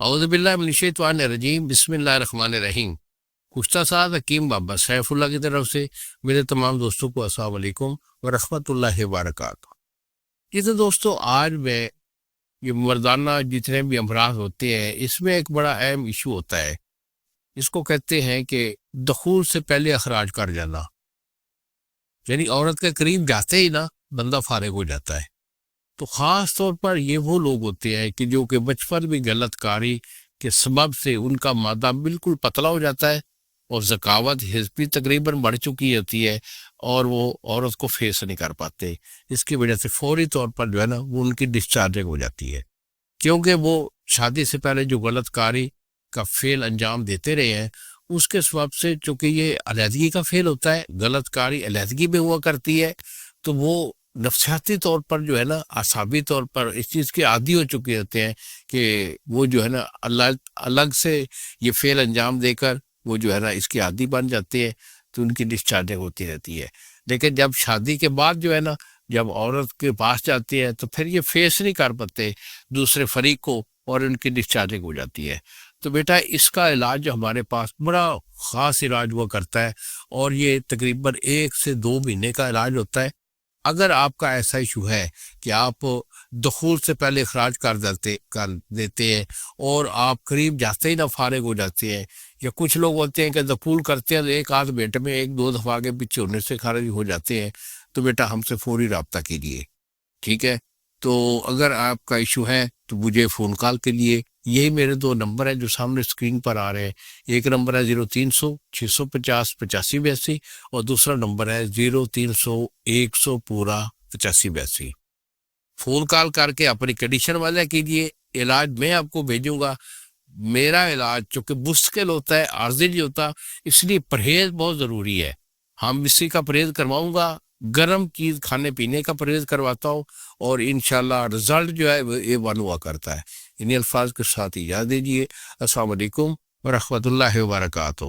اعوذ باللہ من الشیطان الرجیم، بسم اللہ الرحمن الرحیم۔ گفتہ سعد حکیم بابا سیف اللہ کی طرف سے میرے تمام دوستوں کو السلام علیکم ورحمۃ اللہ وبرکاتہ۔ جیسے دوستو، آج میں یہ مردانہ جتنے بھی امراض ہوتے ہیں، اس میں ایک بڑا اہم ایشو ہوتا ہے، اس کو کہتے ہیں کہ دخول سے پہلے اخراج کر جانا، یعنی عورت کے قریب جاتے ہی نا بندہ فارغ ہو جاتا ہے۔ تو خاص طور پر یہ وہ لوگ ہوتے ہیں کہ جو کہ بچپن میں غلط کاری کے سبب سے ان کا مادہ بالکل پتلا ہو جاتا ہے اور ذکاوت حس بھی تقریباً بڑھ چکی ہوتی ہے، اور وہ عورت کو فیس نہیں کر پاتے۔ اس کی وجہ سے فوری طور پر جو ہے نا وہ ان کی ڈسچارجنگ ہو جاتی ہے، کیونکہ وہ شادی سے پہلے جو غلط کاری کا فعل انجام دیتے رہے ہیں، اس کے سبب سے چونکہ یہ علیحدگی کا فعل ہوتا ہے، غلط کاری علیحدگی میں ہوا کرتی ہے، تو وہ نفسیاتی طور پر جو ہے نا اعصابی طور پر اس چیز کے عادی ہو چکے ہوتے ہیں کہ وہ جو ہے نا الگ سے یہ فعل انجام دے کر وہ جو ہے نا اس کے عادی بن جاتے ہیں، تو ان کی ڈسچارجنگ ہوتی رہتی ہے۔ لیکن جب شادی کے بعد جو ہے نا جب عورت کے پاس جاتی ہے تو پھر یہ فیس نہیں کر پاتے دوسرے فریق کو، اور ان کی ڈسچارجنگ ہو جاتی ہے۔ تو بیٹا اس کا علاج جو ہمارے پاس بڑا خاص علاج ہوا کرتا ہے، اور یہ تقریباً 1 سے 2 مہینے کا علاج ہوتا ہے۔ اگر آپ کا ایسا ایشو ہے کہ آپ دخول سے پہلے اخراج کر دیتے ہیں اور آپ قریب جاتے ہی نہ فارغ ہو جاتے ہیں، یا کچھ لوگ ہوتے ہیں کہ دخول کرتے ہیں تو 1 آدھ منٹ میں 1-2 دفعہ آگے پیچھے ہونے سے خارج ہو جاتے ہیں، تو بیٹا ہم سے فوری رابطہ کیجیے، ٹھیک ہے؟ تو اگر آپ کا ایشو ہے تو مجھے فون کال کے لیے، یہی میرے 2 نمبر ہیں جو سامنے اسکرین پر آ رہے ہیں۔ ایک نمبر ہے 0300 650 8582، اور دوسرا نمبر ہے 0300 100 پورا 8582۔ فون کال کر کے اپنی کنڈیشن والا کیجیے، علاج میں آپ کو بھیجوں گا۔ میرا علاج چونکہ مشکل ہوتا ہے، عارضی نہیں ہوتا، اس لیے پرہیز بہت ضروری ہے۔ ہم اسی کا پرہیز کرواؤں گا، گرم چیز کھانے پینے کا پرہیز کرواتا ہوں، اور انشاءاللہ رزلٹ جو ہے وہ A1 ہوا کرتا ہے۔ انہی الفاظ کے ساتھ اجازت دیجیے۔ السلام علیکم ورحمۃ اللہ وبرکاتہ۔